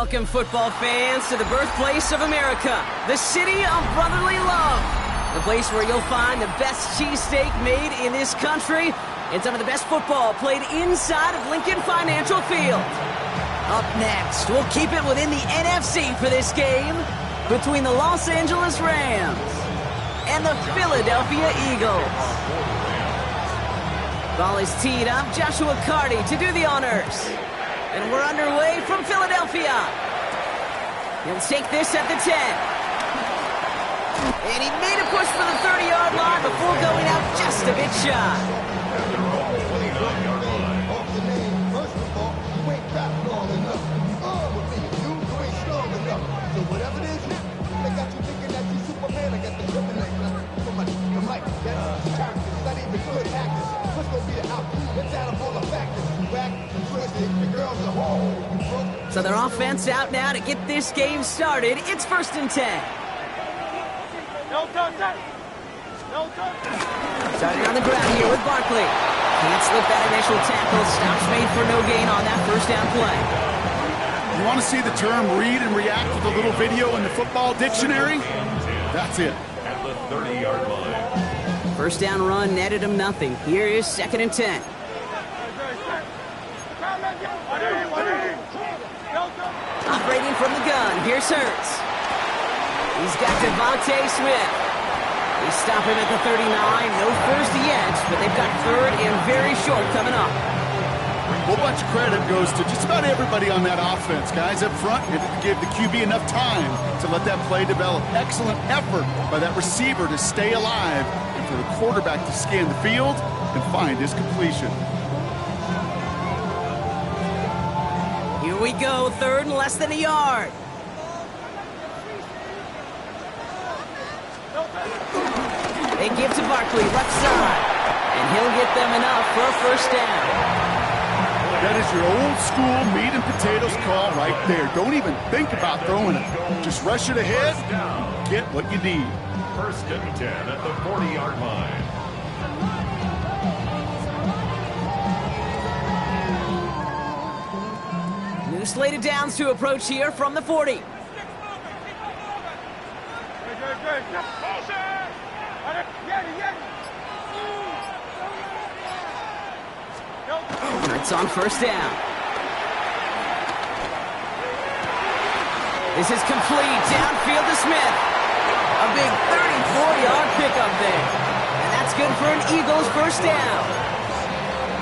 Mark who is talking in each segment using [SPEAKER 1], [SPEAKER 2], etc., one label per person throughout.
[SPEAKER 1] Welcome, football fans, to the birthplace of America, the city of brotherly love. The place where you'll find the best cheesesteak made in this country and some of the best football played inside of Lincoln Financial Field. Up next, we'll keep it within the NFC for this game between the Los Angeles Rams and the Philadelphia Eagles. Ball is teed up. Joshua Carty to do the honors. And we're underway from Philadelphia. He'll take this at the 10. And he made a push for the 30-yard line before going out just a bit shy. So their offense out now to get this game started. It's 1st and 10. Starting on the ground here with Barkley. Can't slip that initial tackle. Stops made for no gain on that first down play.
[SPEAKER 2] You want to see the term read and react with a little video in the football dictionary? That's it.
[SPEAKER 3] At the 30-yard line.
[SPEAKER 1] First down run netted him nothing. Here is 2nd and 10. Operating from the gun, here's Hurts. He's got Devontae Smith. They stop him at the 39. No first yet, but they've got 3rd and very short coming up.
[SPEAKER 2] A whole bunch of credit goes to just about everybody on that offense. Guys up front, you have to give the QB enough time to let that play develop. Excellent effort by that receiver to stay alive and for the quarterback to scan the field and find his completion.
[SPEAKER 1] Here we go, 3rd and less than a yard. They give to Barkley, left side. And he'll get them enough for a first down.
[SPEAKER 2] That is your old school meat and potatoes call right there. Don't even think about throwing it. Just rush it ahead, get what you need.
[SPEAKER 3] 1st and 10 at the 40-yard line.
[SPEAKER 1] New slated downs to approach here from the 40. It's on 1st down. This is complete. Downfield to Smith. A big 34-yard pickup there. And that's good for an Eagles first down.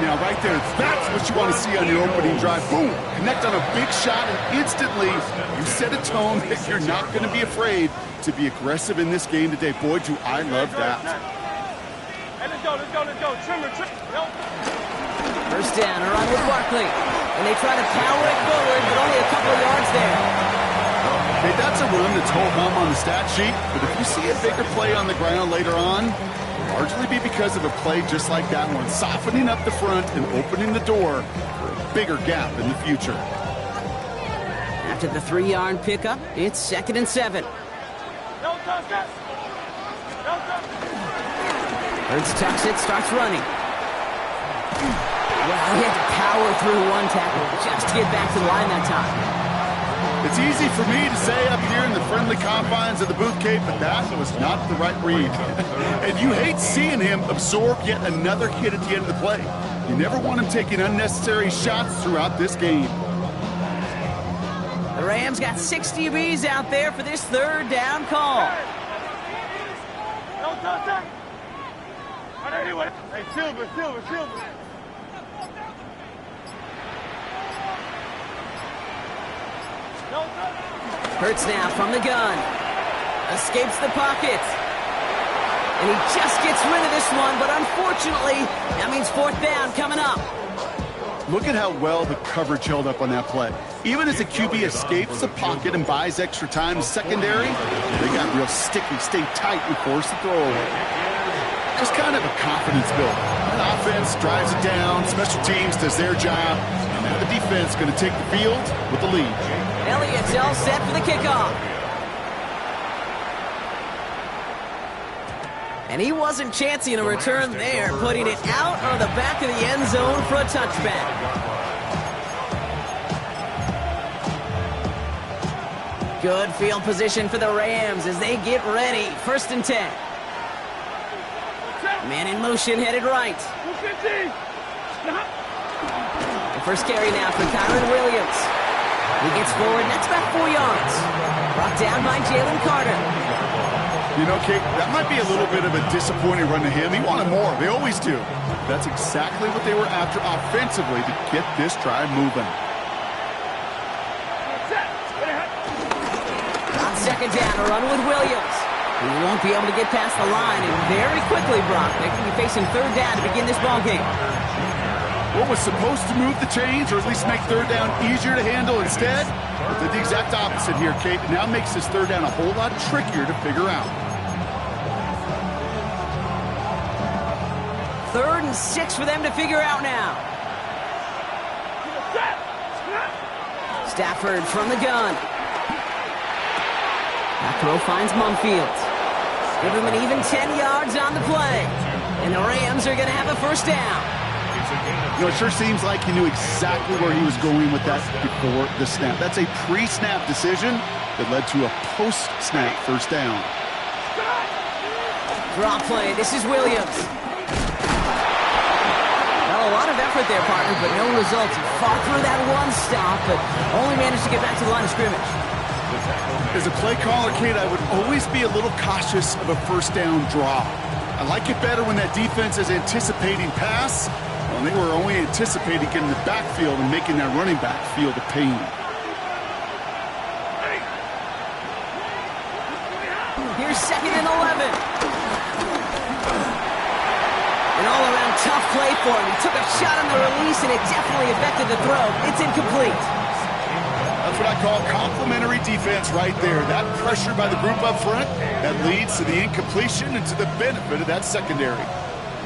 [SPEAKER 2] Now, right there, that's what you want to see on your opening drive. Boom! Connect on a big shot, and instantly you set a tone that you're not going to be afraid to be aggressive in this game today. Boy, do I love that.
[SPEAKER 4] Let's go. Trimmer.
[SPEAKER 1] First down, a run with Barkley. And they try to power it forward, but only a couple of yards there.
[SPEAKER 2] Hey, that's a run that's ho-hum on the stat sheet, but if you see a bigger play on the ground later on, it'll largely be because of a play just like that one, softening up the front and opening the door for a bigger gap in the future.
[SPEAKER 1] After the 3-yard pickup, it's 2nd and 7. Hurts tucks it, starts running. Well, he had to power through one tackle just to get back to the line that time.
[SPEAKER 2] It's easy for me to say up here in the friendly confines of the booth cape, but that was not the right read. And you hate seeing him absorb yet another hit at the end of the play. You never want him taking unnecessary shots throughout this game.
[SPEAKER 1] The Rams got 6 DBs out there for this 3rd down call.
[SPEAKER 4] Hey, Silver.
[SPEAKER 1] Hurts now from the gun. Escapes the pocket. And he just gets rid of this one, but unfortunately, that means 4th down coming up.
[SPEAKER 2] Look at how well the coverage held up on that play. Even as the QB escapes the pocket and buys extra time in secondary, they got real sticky, stay tight, and force the throw away. Just kind of a confidence builder. The offense drives it down, special teams does their job, and now the defense going to take the field with the lead.
[SPEAKER 1] Elliott's all set for the kickoff. And he wasn't chancing a return there, putting it out or the back of the end zone for a touchback. Good field position for the Rams as they get ready. 1st and 10. Man in motion, headed right. The first carry now for Kyron Williams. He gets forward, and that's about 4 yards. Brought down by Jalen Carter.
[SPEAKER 2] You know, Kate, that might be a little bit of a disappointing run to him. He wanted more. They always do. That's exactly what they were after offensively to get this drive moving.
[SPEAKER 1] On 2nd down, a run with Williams. He won't be able to get past the line, and very quickly, Brock, they can be facing 3rd down to begin this ballgame.
[SPEAKER 2] What was supposed to move the chains, or at least make 3rd down easier to handle instead, but did the exact opposite here, Kate. It now makes this 3rd down a whole lot trickier to figure out.
[SPEAKER 1] 3rd and 6 for them to figure out now. Stafford from the gun. That throw finds Mumfield. Give him an even 10 yards on the play. And the Rams are going to have a 1st down.
[SPEAKER 2] You know, it sure seems like he knew exactly where he was going with that before the snap. That's a pre-snap decision that led to a post-snap 1st down.
[SPEAKER 1] Draw play. This is Williams. Well, a lot of effort there, partner, but no results. He fought through that one stop, but only managed to get back to the line of scrimmage.
[SPEAKER 2] As a play caller, Kate, I would always be a little cautious of a 1st down draw. I like it better when that defense is anticipating pass. Well, they were only anticipating getting the backfield and making that running back feel the pain.
[SPEAKER 1] Here's 2nd and 11. An all-around tough play for him. He took a shot on the release, and it definitely affected the throw. It's incomplete.
[SPEAKER 2] That's what I call complimentary defense right there. That pressure by the group up front, that leads to the incompletion and to the benefit of that secondary.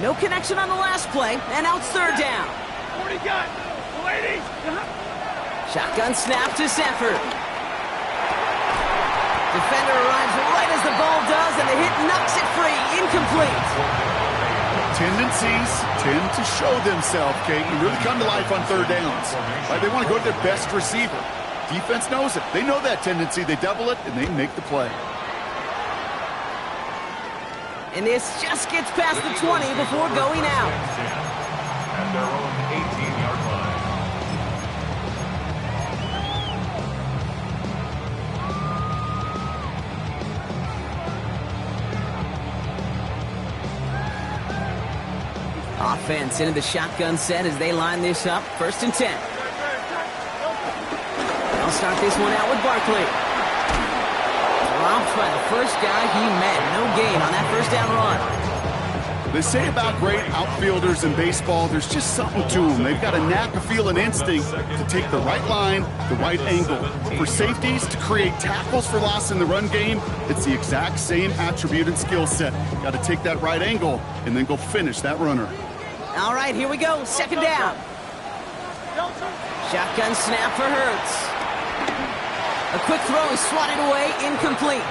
[SPEAKER 1] No connection on the last play, and now it's 3rd down.
[SPEAKER 4] 40 gun. Lady.
[SPEAKER 1] Shotgun snap to Stafford. Defender arrives right as the ball does, and the hit knocks it free. Incomplete.
[SPEAKER 2] Tendencies tend to show themselves, Kate, and really come to life on 3rd downs. Right? They want to go to their best receiver. Defense knows it. They know that tendency. They double it, and they make the play.
[SPEAKER 1] And this just gets past the 20 before going out.
[SPEAKER 3] At their own 18-yard line.
[SPEAKER 1] Offense into the shotgun set as they line this up. 1st and 10. They'll start this one out with Barkley. Dropped by the first guy he met. No gain on that 1st down run.
[SPEAKER 2] They say about great outfielders in baseball, there's just something to them. They've got a knack, a feel, and instinct to take the right line, the right angle. For safeties, to create tackles for loss in the run game, it's the exact same attribute and skill set. Got to take that right angle and then go finish that runner.
[SPEAKER 1] All right, here we go. 2nd down. Shotgun snap for Hurts. A quick throw is swatted away, incomplete.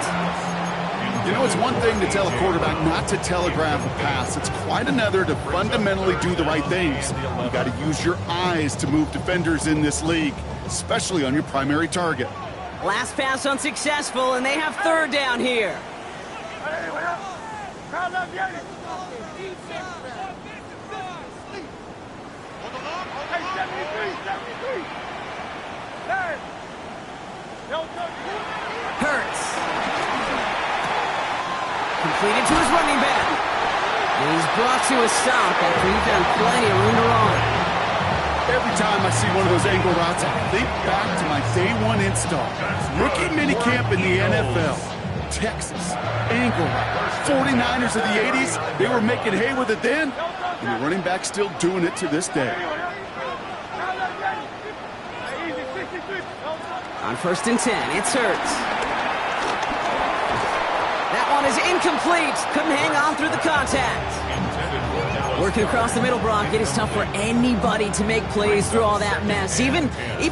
[SPEAKER 2] You know, it's one thing to tell a quarterback not to telegraph a pass. It's quite another to fundamentally do the right things. You got to use your eyes to move defenders in this league, especially on your primary target.
[SPEAKER 1] Last pass unsuccessful, and they have 3rd down here. Hurts. Completed to his running back. And he's brought to a stop after he found plenty of room to run.
[SPEAKER 2] Every time I see one of those angle routes, I think back to my day 1 install. Rookie minicamp in the NFL. Texas, angle route. 49ers of the 80s, they were making hay with it then, and the running back's still doing it to this day.
[SPEAKER 1] On 1st and 10, it's Hurts. That one is incomplete. Couldn't hang on through the contact. Working across the middle, Brock, it is tough for anybody to make plays through all that mess, even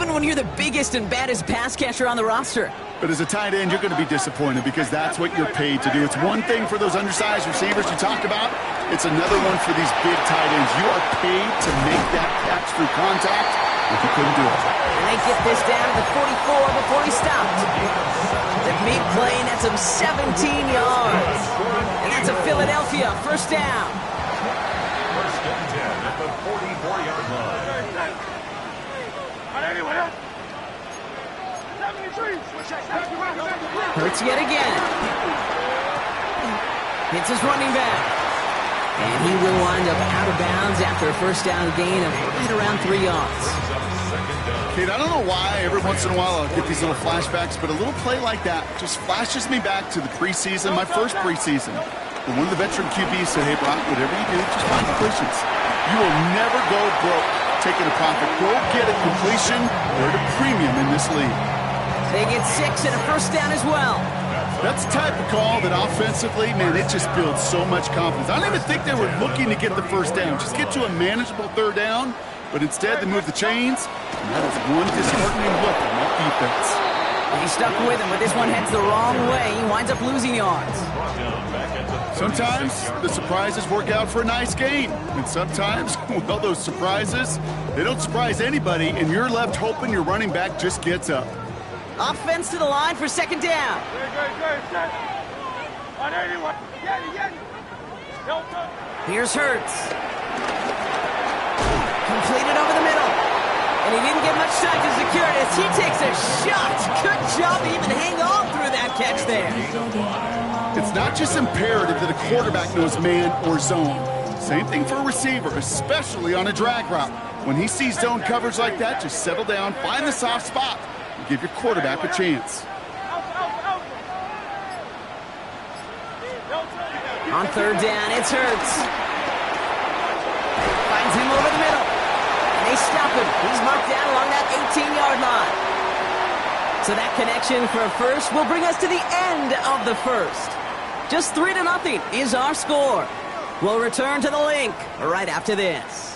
[SPEAKER 1] when you're the biggest and baddest pass catcher on the roster.
[SPEAKER 2] But as a tight end, you're going to be disappointed because that's what you're paid to do. It's one thing for those undersized receivers you talked about. It's another one for these big tight ends. You are paid to make that catch through contact if you couldn't do it.
[SPEAKER 1] And they get this down to the 44 before he stopped. The big play nets him 17 yards. And that's a Philadelphia first down.
[SPEAKER 3] First and 10 at the 44-yard line.
[SPEAKER 1] Hurts yet again. Hits his running back. And he will wind up out of bounds after a first down gain of right around 3 yards.
[SPEAKER 2] Kate, I don't know why every once in a while I'll get these little flashbacks, but a little play like that just flashes me back to the preseason, my first preseason. When one of the veteran QBs said, hey, Brock, whatever you do, just find completions. You will never go broke taking a profit. Go get a completion. They're at a premium in this league.
[SPEAKER 1] They get 6 and a first down as well.
[SPEAKER 2] That's the type of call that offensively, man, it just builds so much confidence. I don't even think they were looking to get the first down. Just get to a manageable third down, but instead they move the chains, and that is one disheartening look on that defense.
[SPEAKER 1] He stuck with him, but this one heads the wrong way. He winds up losing yards.
[SPEAKER 2] Sometimes the surprises work out for a nice game, and sometimes, well, those surprises, they don't surprise anybody, and you're left hoping your running back just gets up.
[SPEAKER 1] Offense to the line for second down. Here's Hurts. Completed over the middle. And he didn't get much time to secure it as he takes a shot. Good job to even hang on through that catch there.
[SPEAKER 2] It's not just imperative that a quarterback knows man or zone. Same thing for a receiver, especially on a drag route. When he sees zone coverage like that, just settle down, find the soft spot, and give your quarterback a chance.
[SPEAKER 1] On third down, it's Hurts. Finds him over the middle. And they stop him. He's marked down along that 18-yard line. So that connection for a first will bring us to the end of the first. Just 3-0 is our score. We'll return to the link right after this.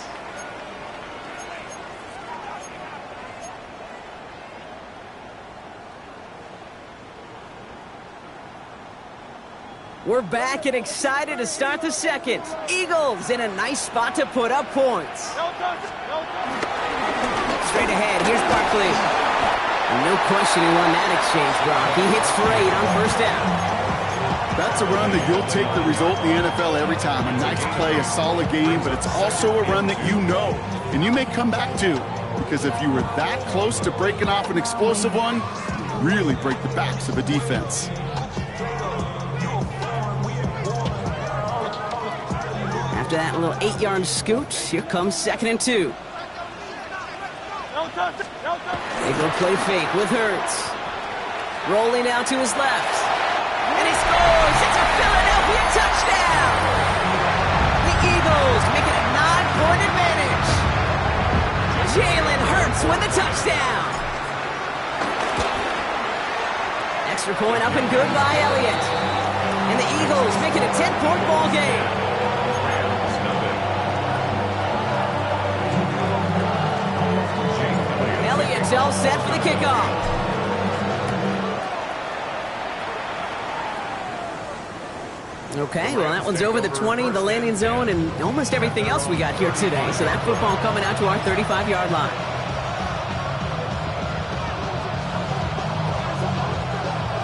[SPEAKER 1] We're back and excited to start the second. Eagles in a nice spot to put up points. Straight ahead, here's Barkley. No question he won that exchange, Brock. He hits for 8 on first down.
[SPEAKER 2] That's a run that you'll take the result in the NFL every time. A nice play, a solid game, but it's also a run that you know, and you may come back to. Because if you were that close to breaking off an explosive one, you really break the backs of a defense.
[SPEAKER 1] After that little 8-yard scoot, here comes 2nd and 2. They go play fake with Hurts. Rolling out to his left. And he scores! It's a Philadelphia touchdown! The Eagles make it a 9-point advantage. Jalen Hurts with the touchdown. Extra point up and good by Elliott. And the Eagles make it a 10-point ball game. Elliott's all set for the kickoff. Okay, well, that one's over the 20, the landing zone, and almost everything else we got here today. So that football coming out to our 35-yard line.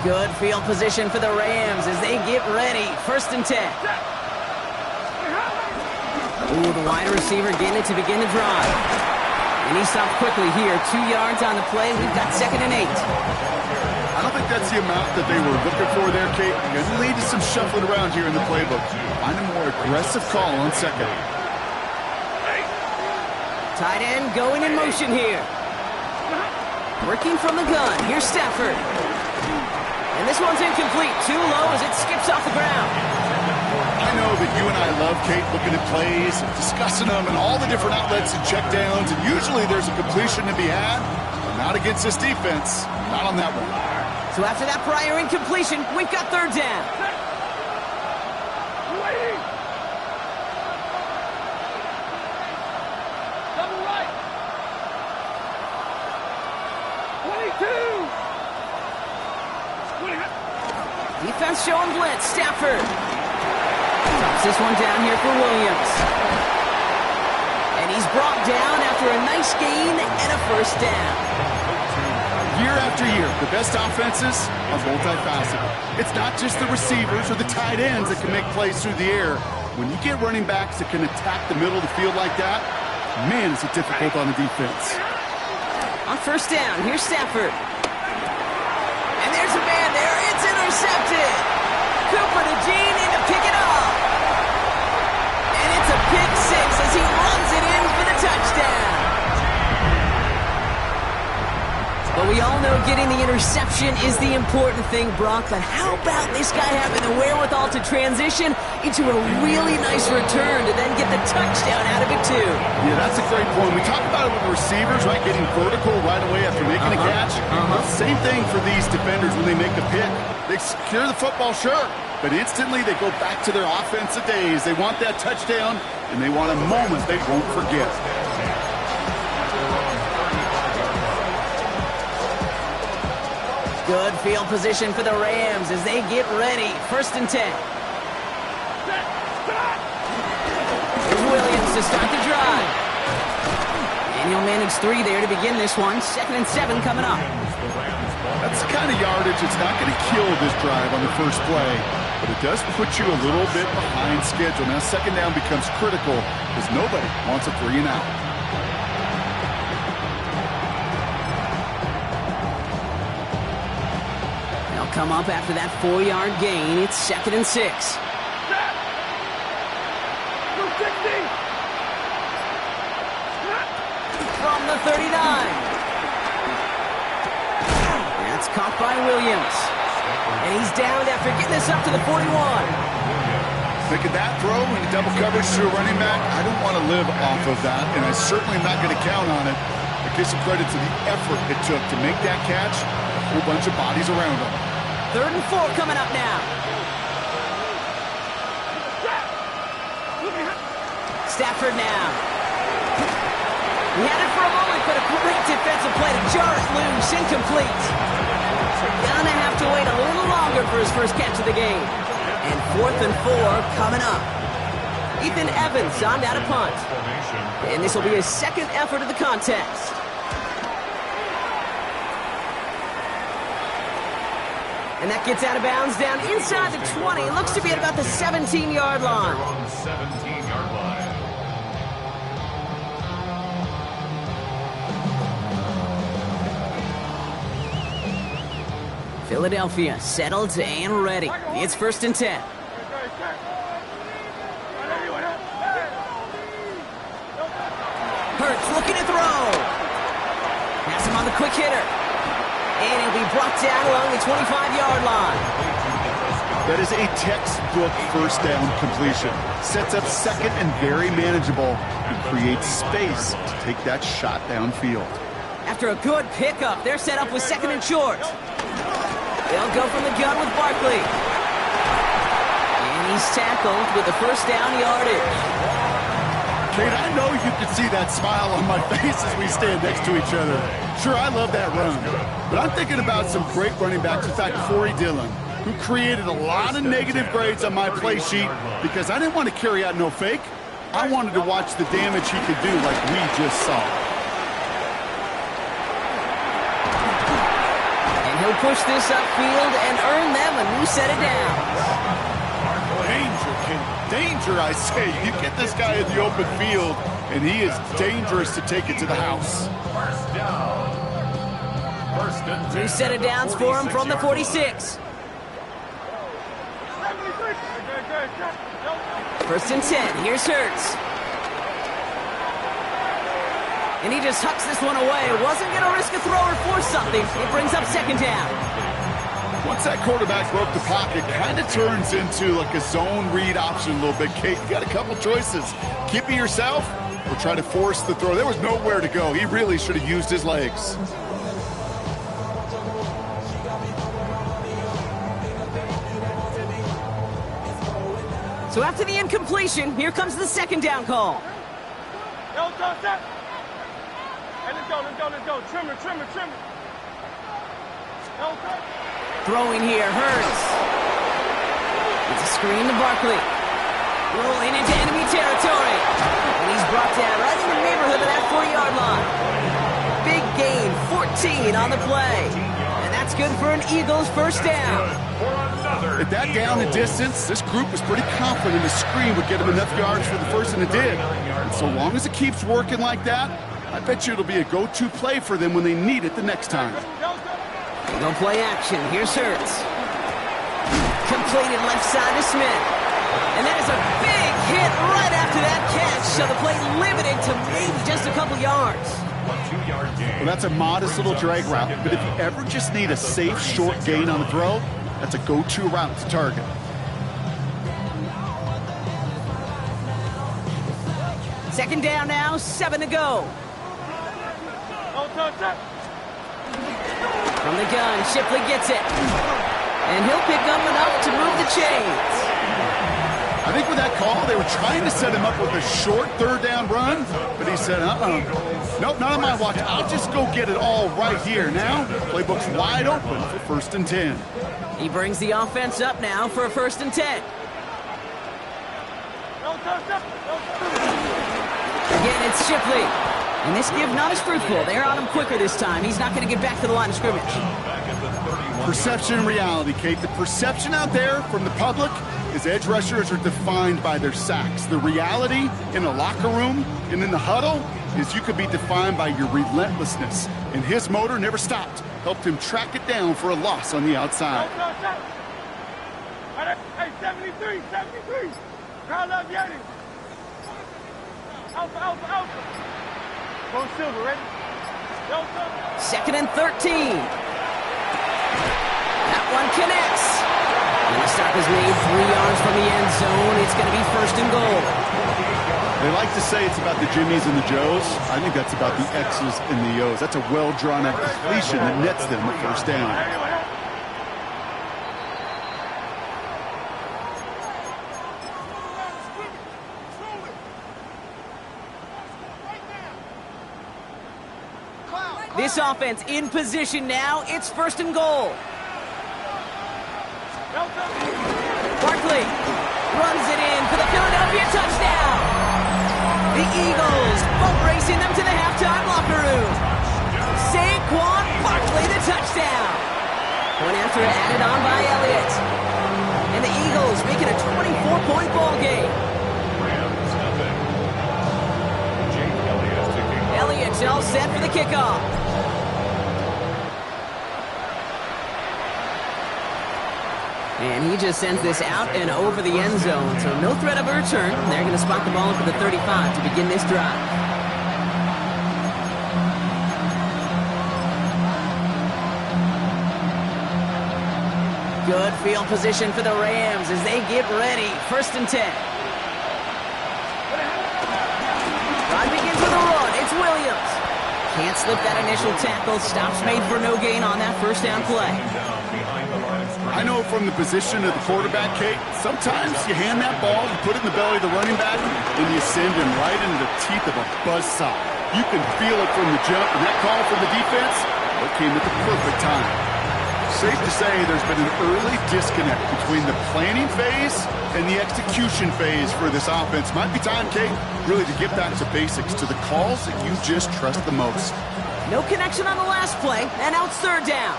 [SPEAKER 1] Good field position for the Rams as they get ready. 1st and 10. Ooh, the wide receiver getting it to begin the drive. And he stopped quickly here. 2 yards on the play. We've got 2nd and 8.
[SPEAKER 2] I don't think that's the amount that they were looking for there, Kate. Going to lead to some shuffling around here in the playbook. Find a more aggressive call on 2nd.
[SPEAKER 1] Tight end going in motion here. Working from the gun. Here's Stafford. And this one's incomplete. Too low as it skips off the ground.
[SPEAKER 2] I know that you and I love, Kate, looking at plays, discussing them, and all the different outlets and checkdowns, and usually there's a completion to be had. But not against this defense. Not on that one.
[SPEAKER 1] So after that prior incompletion, we've got 3rd down.
[SPEAKER 4] Double right. 22.
[SPEAKER 1] Defense showing blitz. Stafford. Drops this one down here for Williams. And he's brought down after a nice gain and a first down.
[SPEAKER 2] Year after year, the best offenses are multifaceted. It's not just the receivers or the tight ends that can make plays through the air. When you get running backs that can attack the middle of the field like that, man, is it difficult on the defense.
[SPEAKER 1] On first down, here's Stafford. And there's a man there. It's intercepted. Cooper to Gene in to pick it up. And it's a pick six as he runs it in for the touchdown. But we all know getting the interception is the important thing, Brock. But how about this guy having the wherewithal to transition into a really nice return to then get the touchdown out of it, too?
[SPEAKER 2] Yeah, that's a great point. We talk about it with the receivers, right, getting vertical right away after making a catch. Same thing for these defenders when they make a pick. They secure the football, sure, but instantly they go back to their offensive days. They want that touchdown, and they want a moment they won't forget.
[SPEAKER 1] Good field position for the Rams as they get ready. First and 10. Here's Williams to start the drive. And he'll manage 3 there to begin this one. 2nd and 7 coming up.
[SPEAKER 2] That's the kind of yardage that's not going to kill this drive on the first play, but it does put you a little bit behind schedule. Now, second down becomes critical because nobody wants a 3 and out.
[SPEAKER 1] Come up after that 4-yard gain. It's 2nd and 6. From the 39. That's caught by Williams. And he's downed after getting this up to the 41.
[SPEAKER 2] Making that throw into double coverage to a running back, I don't want to live off of that, and I certainly am not going to count on it. But give some credit to the effort it took to make that catch. A whole bunch of bodies around him.
[SPEAKER 1] 3rd and 4 coming up now. Stafford now. He had it for a moment, but a great defensive play to jar it loose. Incomplete. Gonna have to wait a little longer for his first catch of the game. And 4th and 4 coming up. Ethan Evans on down to punt. And this will be his 2nd effort of the contest. And that gets out of bounds down inside the 20. It looks to be at about the 17-yard line.
[SPEAKER 3] On the 17-yard line.
[SPEAKER 1] Philadelphia settled and ready. It's 1st and 10. Hurts looking to throw. Has him on the quick hitter. And he'll be brought down along the 25-yard line.
[SPEAKER 2] That is a textbook first down completion. Sets up second and very manageable and creates space to take that shot downfield.
[SPEAKER 1] After a good pickup, they're set up with 2nd and short. They'll go from the gun with Barkley. And he's tackled with the first down yardage.
[SPEAKER 2] Kate, I know you can see that smile on my face as we stand next to each other. Sure, I love that run. But I'm thinking about some great running backs. In fact, Corey Dillon, who created a lot of negative grades on my play sheet because I didn't want to carry out no fake. I wanted to watch the damage he could do like we just saw.
[SPEAKER 1] And he'll push this upfield and earn them a new set of downs.
[SPEAKER 2] Danger, I say. You get this guy in the open field, and he is dangerous to take it to the house.
[SPEAKER 3] First down. First and 10.
[SPEAKER 1] New set of downs for him from the 46. 1st and 10. Here's Hurts. And he just hucks this one away. Wasn't going to risk a throw or force something. It brings up 2nd down.
[SPEAKER 2] Once that quarterback broke the pocket, kind of turns into like a zone read option a little bit. Kate, you got a couple choices. Keep it yourself or try to force the throw. There was nowhere to go. He really should have used his legs.
[SPEAKER 1] So after the incompletion, here comes the 2nd down call.
[SPEAKER 4] Let's go. Trimmer.
[SPEAKER 1] Throwing here, Hurts. It's a screen to Barkley. Rolling into enemy territory. And he's brought down right in the neighborhood of that 40-yard line. big gain, 14 on the play. And that's good for an Eagles first down.
[SPEAKER 2] At that down and distance, this group was pretty confident the screen would get them enough yards for the first, and it did. And so long as it keeps working like that, I bet you it'll be a go-to play for them when they need it the next time.
[SPEAKER 1] Go play action. Here's Hurts. Completed left side to Smith. And that is a big hit right after that catch. So the play limited to maybe just a couple yards.
[SPEAKER 2] Well, that's a modest little drag route, but if you ever just need a safe, short gain on the throw, that's a go-to route to target.
[SPEAKER 1] Second down now, 7 to go. From the gun, Shipley gets it. And he'll pick up enough to move the chains.
[SPEAKER 2] I think with that call, they were trying to set him up with a short third down run, but he said, nope, not on my watch. I'll just go get it all right here. Now, playbook's wide open for 1st and 10.
[SPEAKER 1] He brings the offense up now for a 1st and 10. Again, it's Shipley. And this give not as fruitful. They're on him quicker this time. He's not going to get back to the line of scrimmage.
[SPEAKER 2] Perception and reality, Kate. The perception out there from the public is edge rushers are defined by their sacks. The reality in the locker room and in the huddle is you could be defined by your relentlessness. And his motor never stopped. Helped him track it down for a loss on the outside.
[SPEAKER 4] Hey, 73. Carl up, Yanni. Alpha. Go Silver, ready?
[SPEAKER 1] Second and 13. That one connects. And the stop is made 3 yards from the end zone. It's going to be 1st and goal.
[SPEAKER 2] They like to say it's about the Jimmies and the Joes. I think that's about the X's and the O's. That's a well-drawn-out completion that nets them the first down.
[SPEAKER 1] This offense in position now. It's 1st and goal. Barkley runs it in for the Philadelphia touchdown. The Eagles boat racing them to the halftime locker room. Saquon Barkley, the touchdown. Point after added on by Elliott. And the Eagles make it a 24-point ball game. Elliott's all set for the kickoff. And he just sends this out and over the end zone, so no threat of a return. They're going to spot the ball for the 35 to begin this drive. Good field position for the Rams as they get ready. 1st and 10. Drive begins with a run. It's Williams. Can't slip that initial tackle. Stops made for no gain on that 1st down play.
[SPEAKER 2] I know from the position of the quarterback, Kate, sometimes you hand that ball, you put it in the belly of the running back, and you send him right into the teeth of a buzzsaw. You can feel it from the jump, and that call from the defense, it came at the perfect time. Safe to say there's been an early disconnect between the planning phase and the execution phase for this offense. Might be time, Kate, really to get back to basics, to the calls that you just trust the most.
[SPEAKER 1] No connection on the last play, and now it's 3rd down.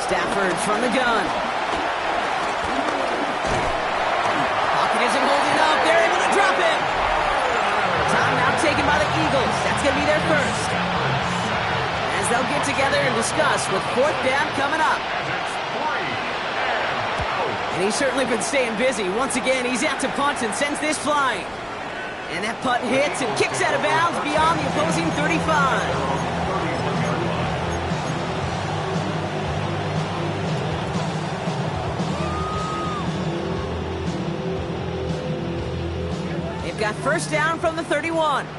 [SPEAKER 1] Stafford from the gun. Pocket isn't holding up. They're able to drop it. Timeout taken by the Eagles. That's going to be their first. As they'll get together and discuss with 4th down coming up. And he's certainly been staying busy. Once again, he's out to punt and sends this flying. And that punt hits and kicks out of bounds beyond the opposing 35. Got 1st down from the 31.
[SPEAKER 4] Good.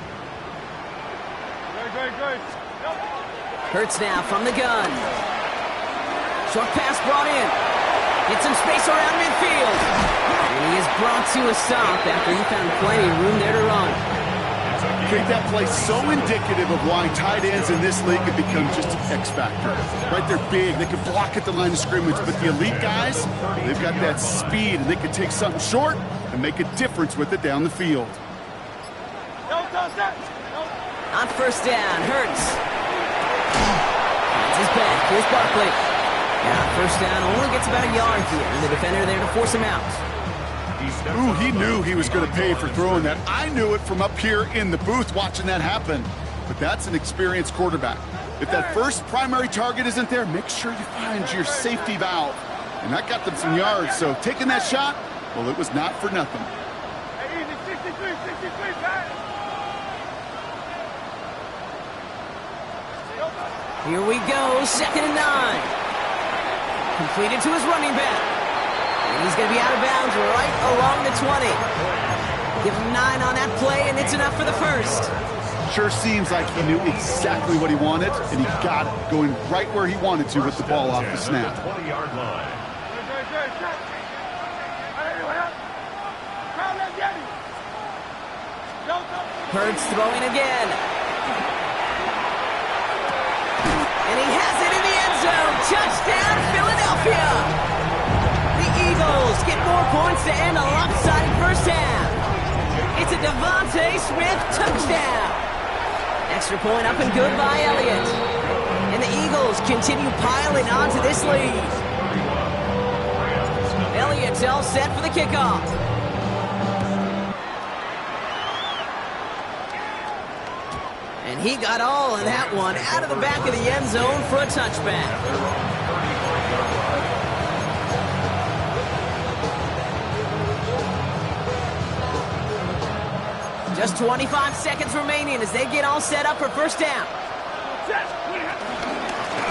[SPEAKER 1] Hurts now from the gun. Short pass brought in. Gets some space around midfield. And he is brought to a stop after he found plenty of room there to run.
[SPEAKER 2] Kate, that play so indicative of why tight ends in this league have become just an X factor. Right, they're big, they can block at the line of scrimmage, but the elite guys, they've got that speed, and they can take something short and make a difference with it down the field.
[SPEAKER 1] On first down, Hurts. That's his back. Here's Barkley. Now, first down only gets about a yard here, and the defender there to force him out.
[SPEAKER 2] Ooh, he knew he was going to pay for throwing that. I knew it from up here in the booth watching that happen. But that's an experienced quarterback. If that first primary target isn't there, make sure you find your safety valve. And that got them some yards, so taking that shot, well, it was not for nothing.
[SPEAKER 1] Here we go, 2nd and 9. Completed to his running back. And he's going to be out of bounds right along the 20. Give him 9 on that play, and it's enough for the first.
[SPEAKER 2] Sure seems like he knew exactly what he wanted, and he got it, going right where he wanted to with the ball off the snap.
[SPEAKER 3] 20-yard line.
[SPEAKER 1] Hurts throwing again. And he has it in the end zone. Touchdown, Philadelphia. The Eagles get more points to end a lopsided first half. It's a Devontae Smith touchdown. Extra point up and good by Elliott. And the Eagles continue piling onto this lead. Elliott's all set for the kickoff. And he got all of that one out of the back of the end zone for a touchback. Just 25 seconds remaining as they get all set up for first down.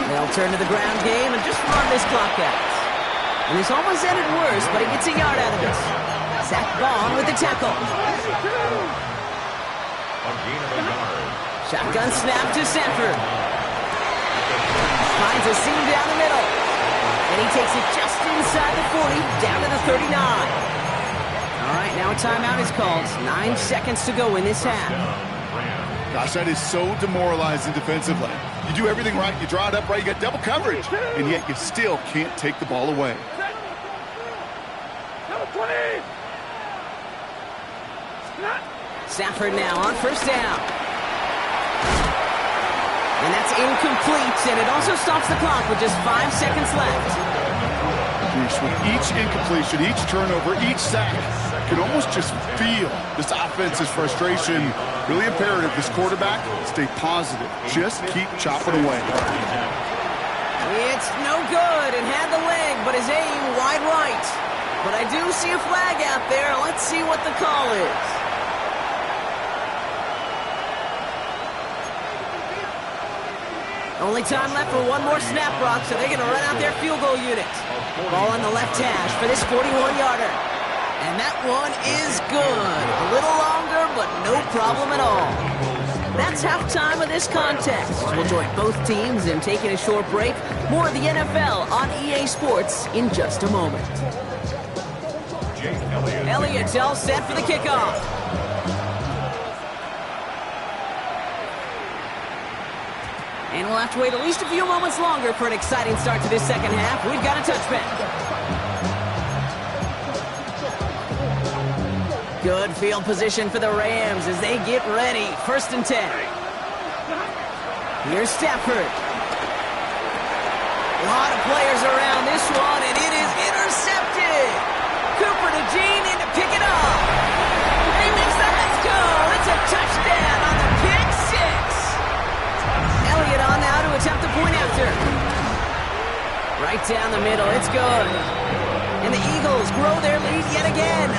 [SPEAKER 1] They'll turn to the ground game and just run this clock out. And this almost ended worse, but he gets a yard out of this. Zach Bond with the tackle. Shotgun snap to Sanford. Finds a seam down the middle. And he takes it just inside the 40, down to the 39. All right, now a timeout is called. 9 seconds to go in this half.
[SPEAKER 2] Gosh, that is so demoralizing defensively. You do everything right, you draw it up right, you get double coverage, and yet you still can't take the ball away.
[SPEAKER 1] Sanford now on first down. And that's incomplete, and it also stops the clock with just 5 seconds left.
[SPEAKER 2] Bruce, with each incompletion, each turnover, each sack, you can almost just feel this offense's frustration. Really imperative, this quarterback, stay positive. Just keep chopping away.
[SPEAKER 1] It's no good, and had the leg, but his aim wide right. But I do see a flag out there. Let's see what the call is. Only time left for one more snap, Brock, so they're going to run out their field goal unit. Ball on the left hash for this 41-yarder. And that one is good. A little longer, but no problem at all. That's halftime of this contest. We'll join both teams in taking a short break. More of the NFL on EA Sports in just a moment. Elliott's all set for the kickoff. And we'll have to wait at least a few moments longer for an exciting start to this second half. We've got a touchback. Good field position for the Rams as they get ready. 1st and 10. Here's Stafford. A lot of players around this one, and it is intercepted. Cooper to Gene in to pick it up. And he makes the Reds go. It's a touchdown on the pick six. Elliott on now to attempt the point after. Right down the middle. It's good. And the Eagles grow their lead yet again.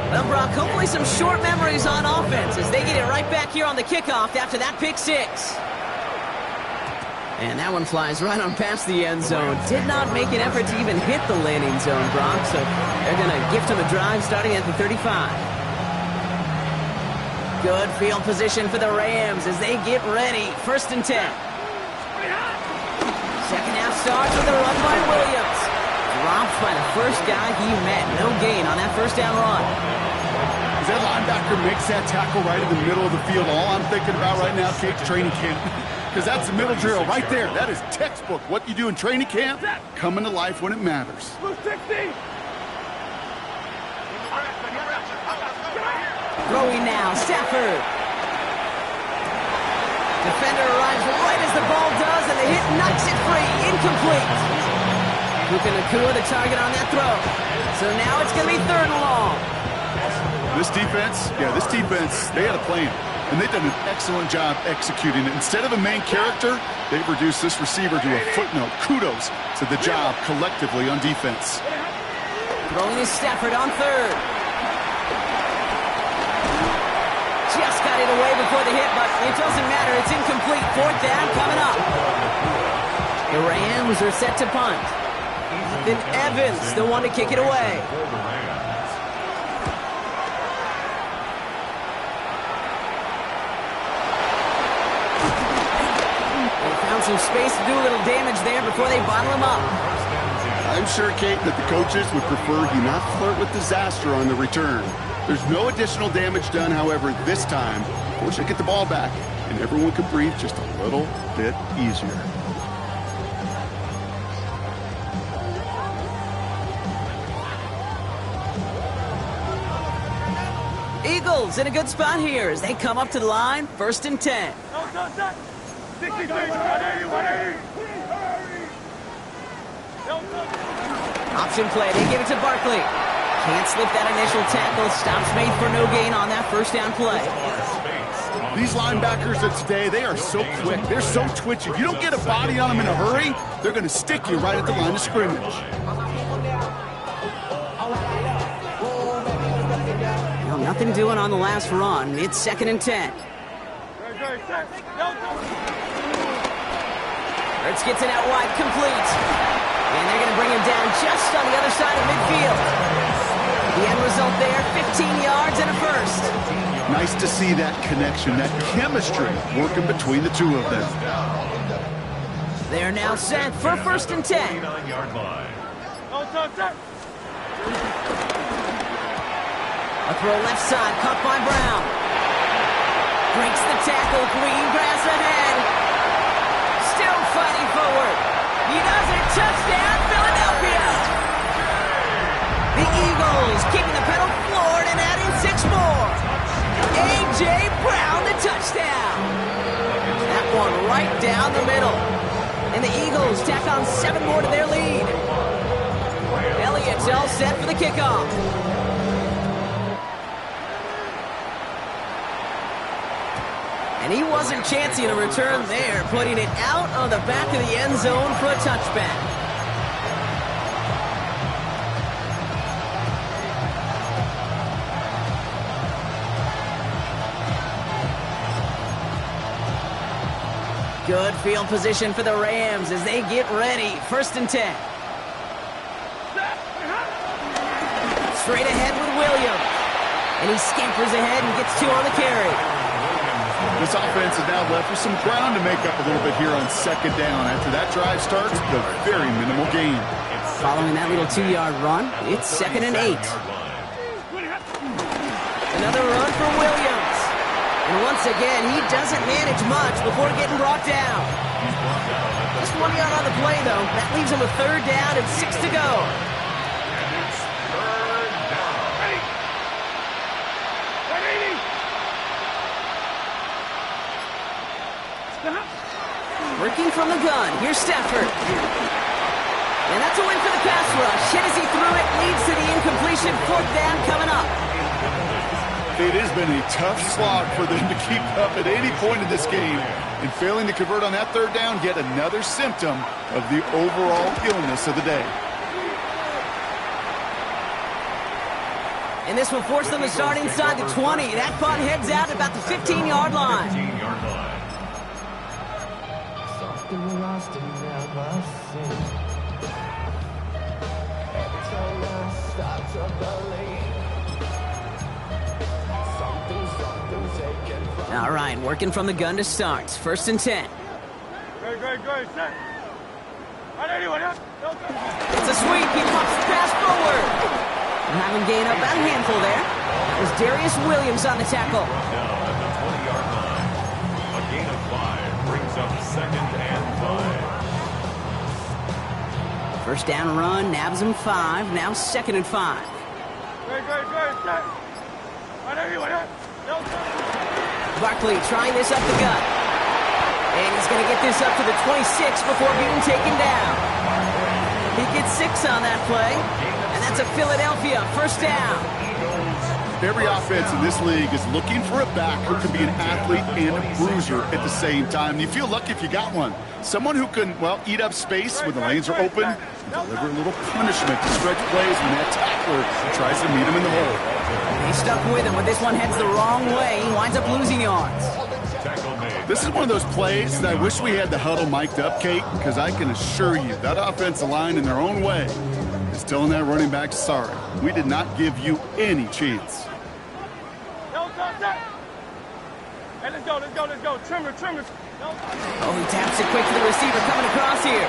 [SPEAKER 1] Well, Brock, hopefully some short memories on offense as they get it right back here on the kickoff after that pick six. And that one flies right on past the end zone. Did not make an effort to even hit the landing zone, Brock, so they're going to gift him a drive starting at the 35. Good field position for the Rams as they get ready. 1st and 10. Second half starts with a run by Williams. Dropped by the first guy he met. No gain on that first down run.
[SPEAKER 2] As that linebacker makes that tackle right in the middle of the field, all I'm thinking about right now, Kate, training camp. Because that's the middle drill right there. That is textbook. What you do in training camp, coming to life when it matters.
[SPEAKER 1] Throwing now, Stafford. Defender arrives right as the ball does, and the hit knocks it free. Incomplete. Puka Nacua, the target on that throw. So now it's going to be 3rd and long.
[SPEAKER 2] This defense, they had a plan. And they've done an excellent job executing it. Instead of a main character, they've reduced this receiver to a footnote. Kudos to the job collectively on defense.
[SPEAKER 1] Throwing is Stafford on 3rd. Just got it away before the hit, but it doesn't matter. It's incomplete. 4th down coming up. The Rams are set to punt. Then Evans, the one to kick it away. They found some space to do a little damage there before they bottle him up.
[SPEAKER 2] I'm sure, Kate, that the coaches would prefer he not flirt with disaster on the return. There's no additional damage done, however, this time. Fortunately, get the ball back, and everyone can breathe just a little bit easier.
[SPEAKER 1] Eagles in a good spot here as they come up to the line, 1st and 10.
[SPEAKER 4] 63, 180.
[SPEAKER 1] Option play, they give it to Barkley. Can't slip that initial tackle. Stops made for no gain on that 1st down play.
[SPEAKER 2] These linebackers of today, they are so quick. They're so twitchy. You don't get a body on them in a hurry, they're going to stick you right at the line of scrimmage.
[SPEAKER 1] Well, nothing doing on the last run. It's 2nd and 10. Hurts gets it out wide, complete. And they're going to bring him down just on the other side of midfield. The end result there, 15 yards and a 1st.
[SPEAKER 2] Nice to see that connection, that chemistry working between the two of them.
[SPEAKER 1] They're now set for 1st and 10. A throw left side, caught by Brown. Breaks the tackle, green grass ahead. Still fighting forward. He does it, touchdown, Philadelphia! The Eagles keeping the pedal floored and adding 6 more. A.J. Brown, the touchdown. That one right down the middle. And the Eagles tack on 7 more to their lead. Elliott's all set for the kickoff. And he wasn't chancing a return there, putting it out on the back of the end zone for a touchback. Good field position for the Rams as they get ready. 1st and 10. Straight ahead with Williams. And he scampers ahead and gets 2 on the carry.
[SPEAKER 2] This offense is now left with some ground to make up a little bit here on 2nd down. After that drive starts, the very minimal gain.
[SPEAKER 1] Following that little 2-yard run, it's 2nd and 8. Another run for Williams. And once again, he doesn't manage much before getting brought down. Just 1 yard on the play, though. That leaves him with 3rd down and 6 to go. Working from the gun. Here's Stafford. And that's a win for the pass rush. Hit as he threw it. Leads to the incompletion. 4th down coming up.
[SPEAKER 2] It has been a tough slog for them to keep up at any point in this game. And failing to convert on that 3rd down, yet another symptom of the overall illness of the day.
[SPEAKER 1] And this will force them to start inside the 20. That punt heads out at about the 15-yard line. All right, working from the gun to start. 1st and 10.
[SPEAKER 4] Great. Set.
[SPEAKER 1] It's a sweep. He pops the pass forward. And having gained up about a handful there. That was Darius Williams on the tackle.
[SPEAKER 3] Down at the 20-yard line. A gain of 5 brings up 2nd and 5.
[SPEAKER 1] 1st down run, nabs him 5. Now 2nd and 5.
[SPEAKER 4] Great. Set.
[SPEAKER 1] Barkley trying this up the gut. And he's going to get this up to the 26 before being taken down. He gets 6 on that play. And that's a Philadelphia first down.
[SPEAKER 2] Every offense in this league is looking for a back who can be an athlete and a bruiser at the same time. And you feel lucky if you got one. Someone who can, well, eat up space when the lanes are open and deliver a little punishment to stretch plays when that tackler tries to meet him in the hole.
[SPEAKER 1] He stuck with him, but this one heads the wrong way. He winds up losing yards.
[SPEAKER 2] This is one of those plays that I wish we had the huddle mic'd up, Kate, because I can assure you that offensive line in their own way is telling that running back, sorry, we did not give you any chance.
[SPEAKER 4] Hey, let's go. Trimmer.
[SPEAKER 1] Oh, he taps it quick to the receiver coming across here.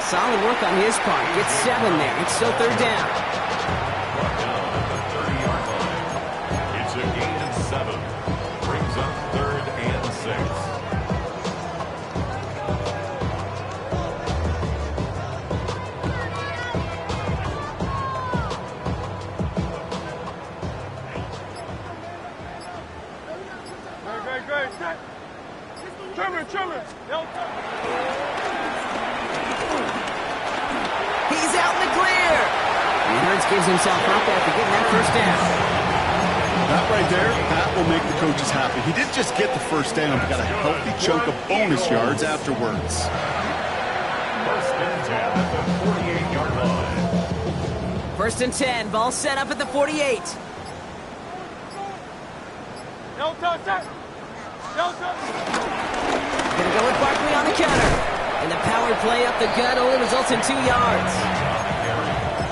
[SPEAKER 1] Solid work on his part. Gets 7 there. It's still third down.
[SPEAKER 3] Brought down at the 30-yard line. It's a gain of 7. Brings up 3rd and 6.
[SPEAKER 4] Great. Trimmer.
[SPEAKER 1] He's out in the clear. And Hurts gives himself up after getting that first down.
[SPEAKER 2] That right there, that will make the coaches happy. He didn't just get the first down, he got a healthy chunk of bonus yards afterwards.
[SPEAKER 3] First and 10 at the 48-yard line.
[SPEAKER 1] First and 10. Ball set up at the 48.
[SPEAKER 4] No touch.
[SPEAKER 1] Gonna go with Barkley on the counter. And the power play up the gut only results in 2 yards.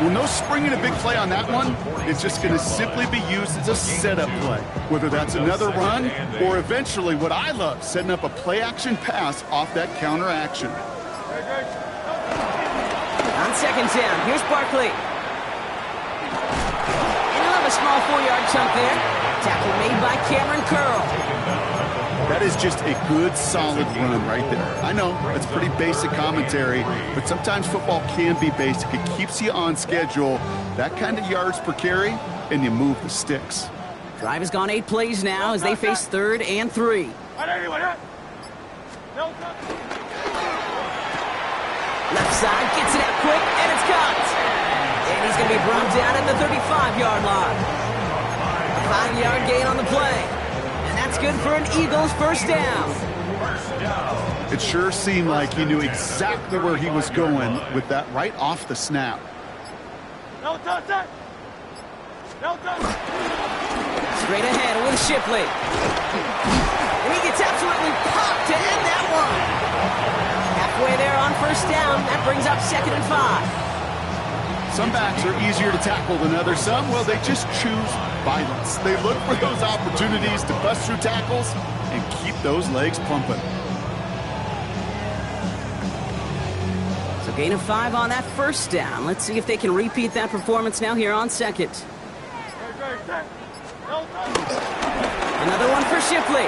[SPEAKER 2] Well, no springing a big play on that one. It's just going to simply be used as a setup play, whether that's another run or eventually what I love, setting up a play-action pass off that counter action.
[SPEAKER 1] On second down, here's Barkley. And he'll have a small 4-yard chunk there. Tackle made by Cameron Curl.
[SPEAKER 2] That is just a good, solid run right there. I know, it's pretty basic commentary, but sometimes football can be basic. It keeps you on schedule, that kind of yards per carry, and you move the sticks.
[SPEAKER 1] Drive has gone 8 plays now as they face 3rd and 3. Left side gets it out quick, and it's caught. And he's going to be brought down at the 35-yard line. A 5-yard gain on the play. That's good for an Eagles first down.
[SPEAKER 2] It sure seemed like he knew exactly where he was going with that right off the snap.
[SPEAKER 4] No touch.
[SPEAKER 1] Straight ahead with Shipley. And he gets absolutely popped to end that one. Halfway there on first down. That brings up 2nd and 5.
[SPEAKER 2] Some backs are easier to tackle than others. Some, well, they just choose violence. They look for those opportunities to bust through tackles and keep those legs pumping.
[SPEAKER 1] So gain of 5 on that first down. Let's see if they can repeat that performance now here on second. Another one for Shipley.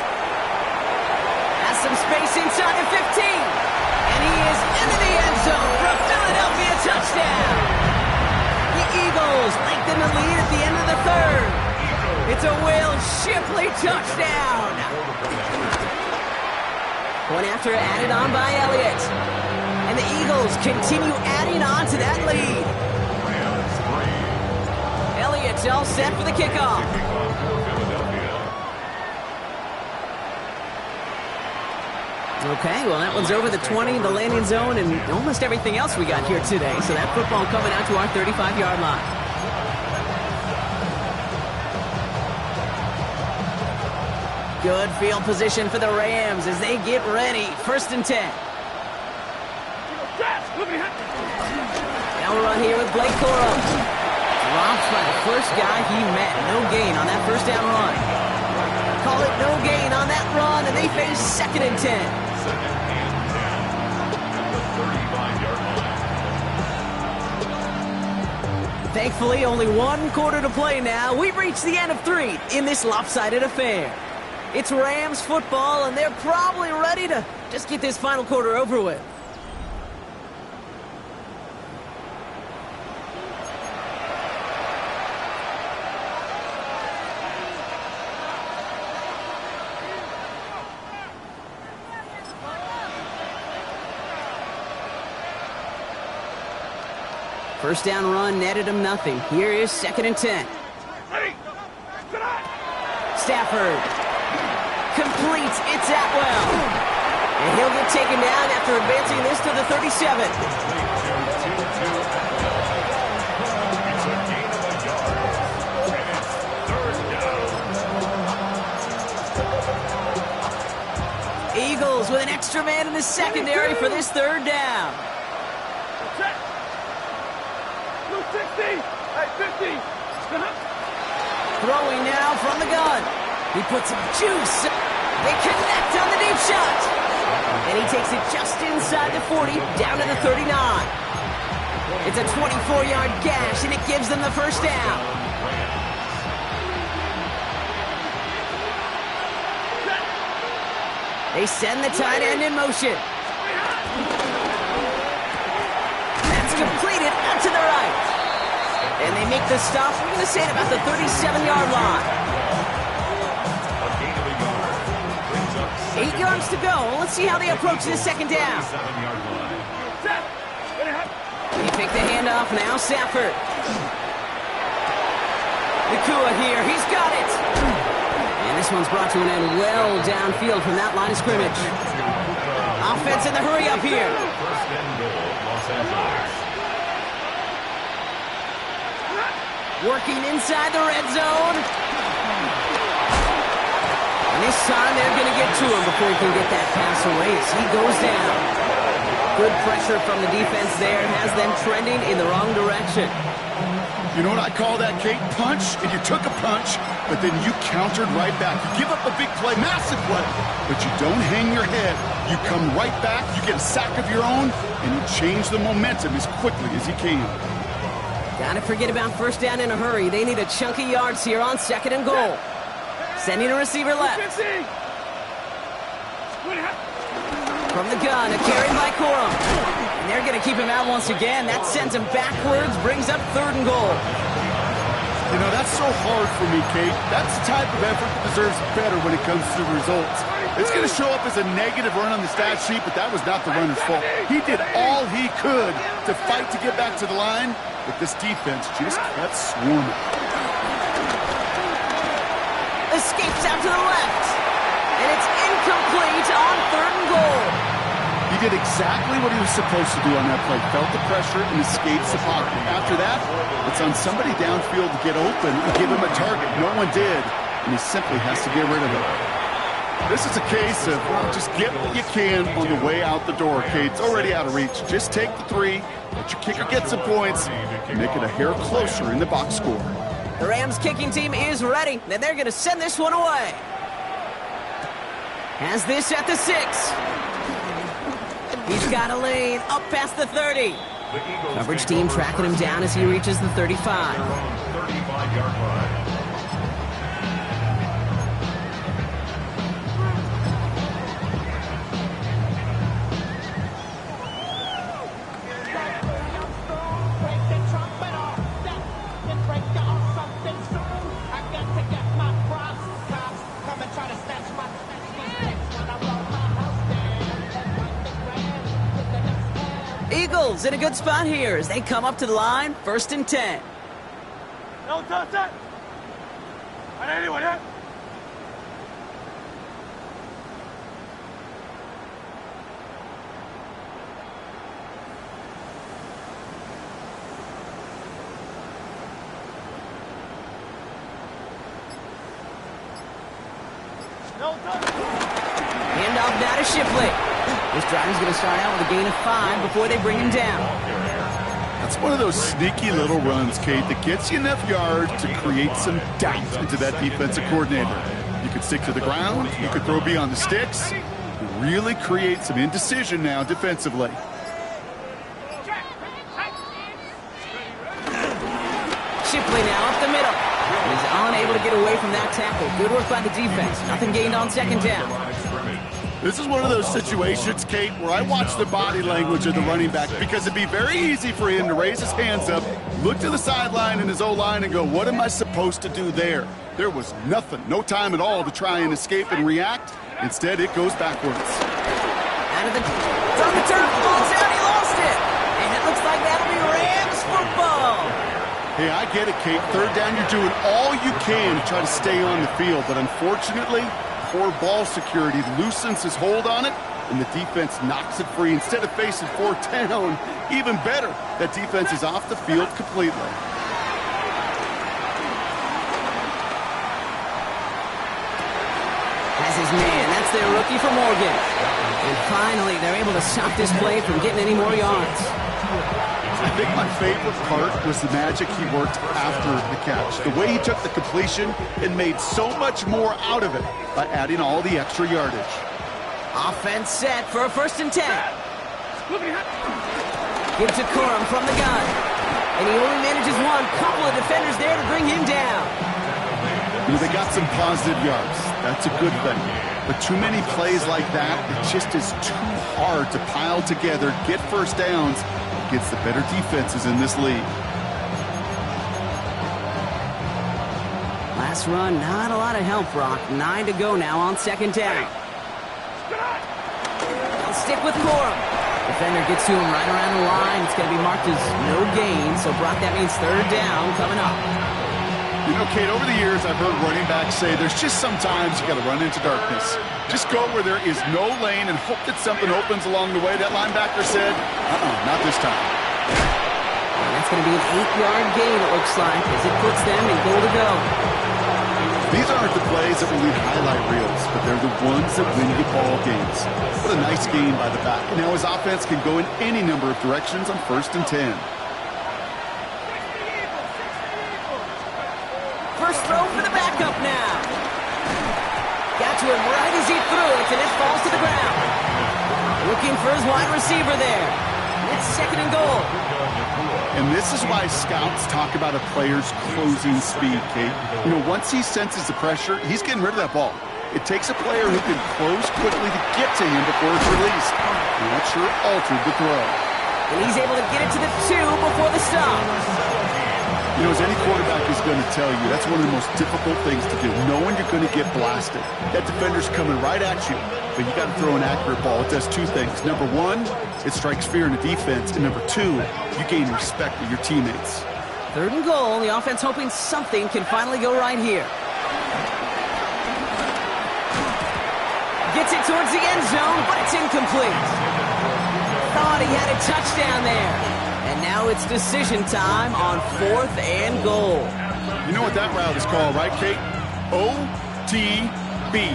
[SPEAKER 1] Has some space inside the 15. And he is into the end zone for a Philadelphia touchdown. The Eagles lengthen the lead at the end of the 3rd. It's a Will Shipley touchdown. One after added on by Elliott. And the Eagles continue adding on to that lead. Elliott's all set for the kickoff. Okay, well, that one's over the 20, the landing zone, and almost everything else we got here today. So that football coming out to our 35-yard line. Good field position for the Rams as they get ready. First and 10. Now we're on here with Blake Corum. Drops by the first guy he met. No gain on that first down run. Call it no gain on that run, and they face 2nd and 10. Thankfully, only 1 quarter to play now. We've reached the end of 3 in this lopsided affair. It's Rams football, and they're probably ready to just get this final quarter over with. First down run netted him nothing. Here is 2nd and 10. Stafford completes. It's Atwell. And he'll get taken down after advancing this to the 37. Eagles with an extra man in the secondary for this 3rd down.
[SPEAKER 4] 60. Hey, 50.
[SPEAKER 1] Throwing now from the gun. He puts some juice. They connect on the deep shot. And he takes it just inside the 40, down to the 39. It's a 24-yard gash, and it gives them the first down. They send the tight end in motion. That's completed out to the right. And they make the stop, we're going to say, at about the 37-yard line. 8 yards to go. Let's see how they approach this 2nd down. He picked the handoff now, Stafford. Nakua here, he's got it. And this one's brought to an end well downfield from that line of scrimmage. Offense in the hurry up here.
[SPEAKER 3] First and goal, Los Angeles.
[SPEAKER 1] Working inside the red zone. And this time they're going to get to him before he can get that pass away as he goes down. Good pressure from the defense there has them trending in the wrong direction.
[SPEAKER 2] You know what I call that, Kate? Punch, and you took a punch, but then you countered right back. You give up a big play, massive play, but you don't hang your head. You come right back, you get a sack of your own, and you change the momentum as quickly as you can.
[SPEAKER 1] Gotta forget about first down in a hurry. They need a chunky yards here on 2nd and goal. Sending a receiver left. From the gun, a carry by Corum. And they're going to keep him out once again. That sends him backwards, brings up 3rd and goal.
[SPEAKER 2] You know, that's so hard for me, Kate. That's the type of effort that deserves better when it comes to the results. It's going to show up as a negative run on the stat sheet, but that was not the runner's fault. He did all he could to fight to get back to the line, but this defense just kept swarming.
[SPEAKER 1] Escapes out to the left. And it's incomplete on 3rd and goal.
[SPEAKER 2] He did exactly what he was supposed to do on that play. Felt the pressure and escapes the pocket. After that, it's on somebody downfield to get open and give him a target. No one did, and he simply has to get rid of it. This is a case of just get what you can on the way out the door, Kate. It's already out of reach. Just take the 3, let your kicker get some points, and make it a hair closer in the box score.
[SPEAKER 1] The Rams kicking team is ready, and they're going to send this one away. Has this at the 6. He's got a lane up past the 30. Coverage team tracking him down as he reaches the 35.
[SPEAKER 3] 35-yard line.
[SPEAKER 1] Eagles in a good spot here as they come up to the line, 1st and 10.
[SPEAKER 4] No touch that. Anyone yet? No touch.
[SPEAKER 1] Handoff now to Shipley. This drive is going to start out with a gain of 5 before they bring him down.
[SPEAKER 2] That's one of those sneaky little runs, Kate, that gets you enough yards to create some doubt into that defensive coordinator. You could stick to the ground, you could throw beyond the sticks, really create some indecision now defensively.
[SPEAKER 1] Shipley now up the middle. He's unable to get away from that tackle. Good work by the defense. Nothing gained on 2nd down.
[SPEAKER 2] This is one of those situations, Kate, where I watch the body language of the running back because it'd be very easy for him to raise his hands up, look to the sideline in his O-line and go, what am I supposed to do there? There was nothing, no time at all to try and escape and react. Instead, it goes backwards.
[SPEAKER 1] Out of the from the turf, falls out, he lost it. And it looks like that'll be Rams football.
[SPEAKER 2] Hey, I get it, Kate. Third down, you're doing all you can to try to stay on the field. But unfortunately, poor ball security loosens his hold on it, and the defense knocks it free. Instead of facing fourth down, even better, that defense is off the field completely.
[SPEAKER 1] Has his man. That's their rookie from Morgan. And finally, they're able to stop this play from getting any more yards.
[SPEAKER 2] I think my favorite part was the magic he worked after the catch. The way he took the completion and made so much more out of it by adding all the extra yardage.
[SPEAKER 1] Offense set for a 1st and 10. Give to Corum from the gun. And he only manages one. Couple of defenders there to bring him down.
[SPEAKER 2] You know, they got some positive yards. That's a good thing. But too many plays like that, it just is too hard to pile together, get first downs against the better defenses in this league.
[SPEAKER 1] Last run, not a lot of help, Brock. 9 to go now on 2nd down. They'll stick with Corum. Defender gets to him right around the line. It's going to be marked as no gain. So, Brock, that means 3rd down coming up.
[SPEAKER 2] You know, Kate, over the years, I've heard running backs say there's just sometimes you got to run into darkness. Just go where there is no lane and hope that something opens along the way. That linebacker said, not this time.
[SPEAKER 1] And that's going to be an 8-yard gain, it looks like, as it puts them in goal to go.
[SPEAKER 2] These aren't the plays that will lead highlight reels, but they're the ones that win you ball games. What a nice game by the back. And now his offense can go in any number of directions on 1st and 10.
[SPEAKER 1] First throw for the backup now. Got to him right as he threw it, and it falls to the ground. Looking for his wide receiver there. It's 2nd and goal.
[SPEAKER 2] And this is why scouts talk about a player's closing speed, Kate. You know, once he senses the pressure, he's getting rid of that ball. It takes a player who can close quickly to get to him before it's released. And that sure altered the throw.
[SPEAKER 1] And he's able to get it to the 2 before the stop.
[SPEAKER 2] You know, as any quarterback is going to tell you, that's one of the most difficult things to do, knowing you're going to get blasted. That defender's coming right at you, but you got to throw an accurate ball. It does 2 things. Number 1, it strikes fear in the defense, and number 2, you gain respect with your teammates.
[SPEAKER 1] 3rd and goal. The offense hoping something can finally go right here. Gets it towards the end zone, but it's incomplete. Thought he had a touchdown there. And now it's decision time on 4th and goal.
[SPEAKER 2] You know what that route is called, right, Kate? OTB,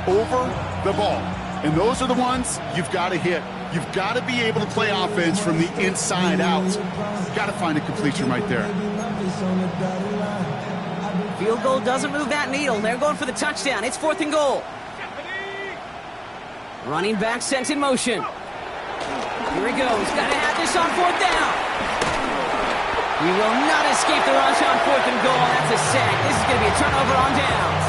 [SPEAKER 2] over the ball. And those are the ones you've got to hit. You've got to be able to play offense from the inside out. Got to find a completion right there.
[SPEAKER 1] Field goal doesn't move that needle. They're going for the touchdown. It's 4th and goal. Running back sent in motion. Here he goes. Got to have this on 4th down. He will not escape the rush on 4th and goal. That's a sack. This is going to be a turnover on downs.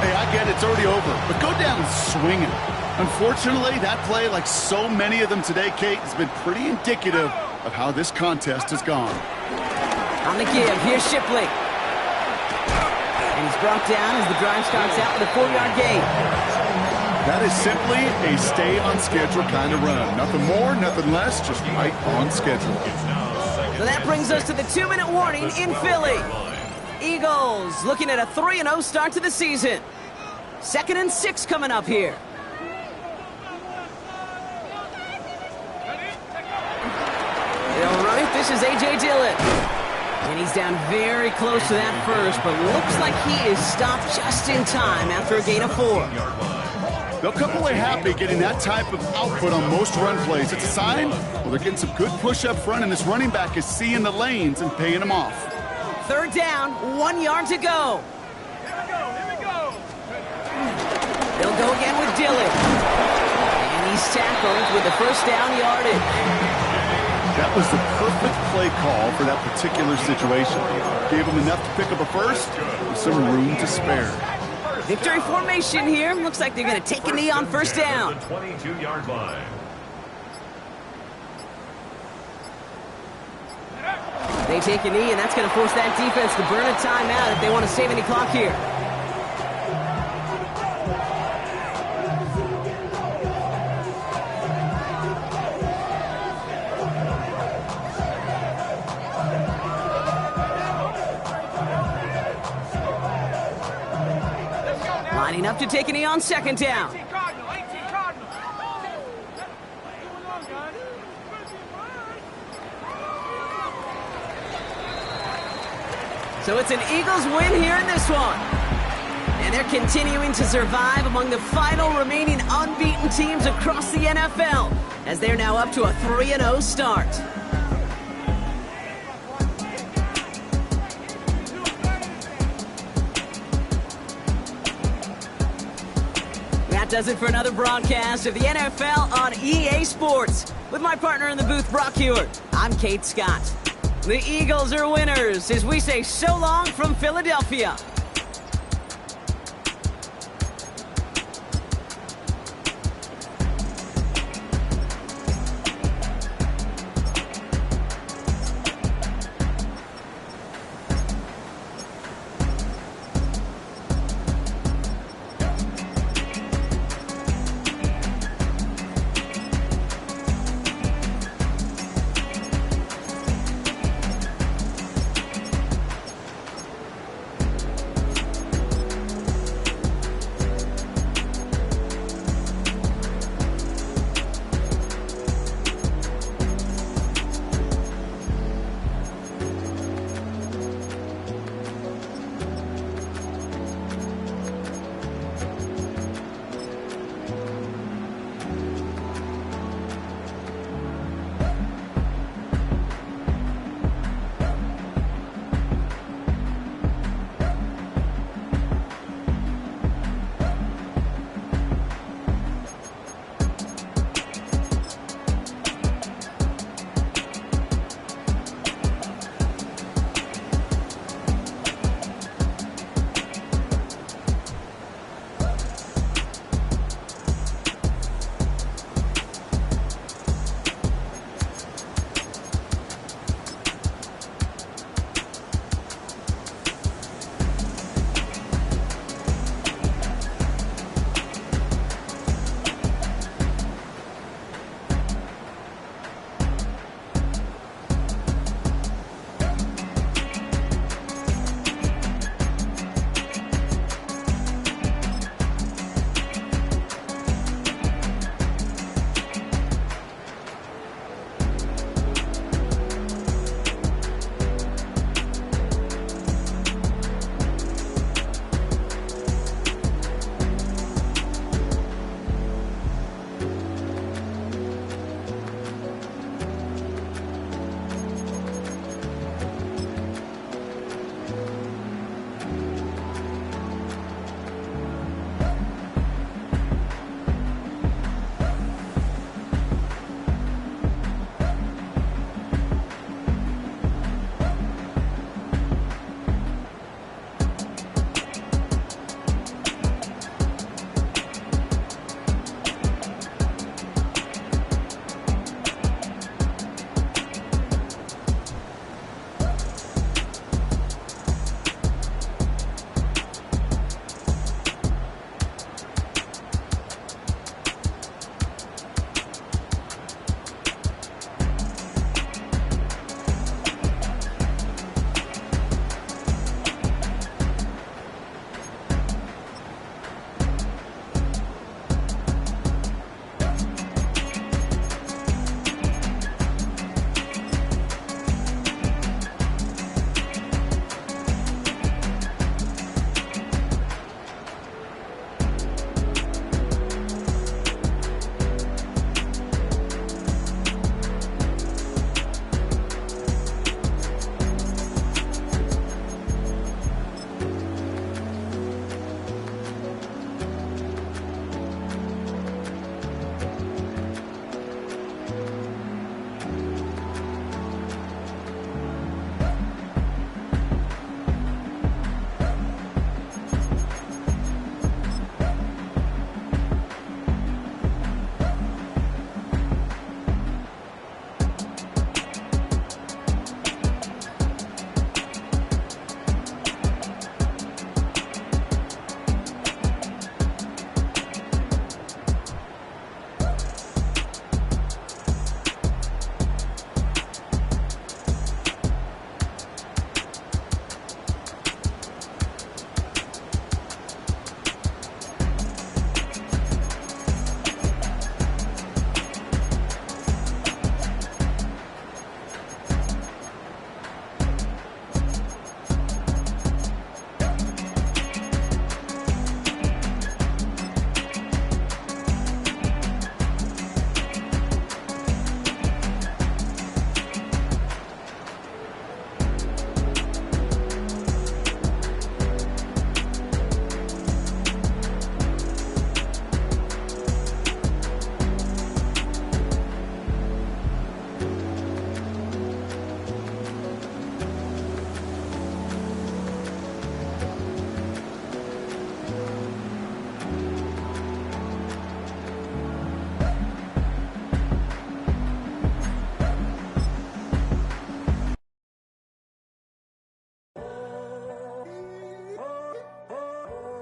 [SPEAKER 2] Hey, I get it. It's already over. But go down swinging. Unfortunately, that play, like so many of them today, Kate, has been pretty indicative of how this contest has gone.
[SPEAKER 1] On the give, here's Shipley. And he's brought down as the drive starts out with a 4-yard gain.
[SPEAKER 2] That is simply a stay-on-schedule kind of run. Nothing more, nothing less, just right on schedule.
[SPEAKER 1] So that brings us to the 2-minute warning in Philly. Eagles looking at a 3-0 start to the season. 2nd and 6 coming up here. They'll run it. This is A.J. Dillon. And he's down very close to that first, but looks like he is stopped just in time after a gain of 4.
[SPEAKER 2] They'll come away happy getting that type of output on most run plays. It's a sign, well, they're getting some good push up front, and this running back is seeing the lanes and paying them off.
[SPEAKER 1] 3rd down, 1 yard to go.
[SPEAKER 4] Here we go.
[SPEAKER 1] They'll go again with Dillon. And he's tackled with the 1st down yardage.
[SPEAKER 2] That was the perfect play call for that particular situation. Gave him enough to pick up a 1st with some room to spare.
[SPEAKER 1] Victory formation here. Looks like they're going to take a knee on 1st down.
[SPEAKER 3] 22-yard line.
[SPEAKER 1] They take a knee, and that's going to force that defense to burn a timeout if they want to save any clock here. Lining up to take a knee on second down.
[SPEAKER 4] 18 Cardinal, 18 Cardinal.
[SPEAKER 1] So it's an Eagles win here in this one. And they're continuing to survive among the final remaining unbeaten teams across the NFL, as they're now up to a 3-0 start. That does it for another broadcast of the NFL on EA Sports. With my partner in the booth, Brock Hewitt, I'm Kate Scott. The Eagles are winners as we say so long from Philadelphia.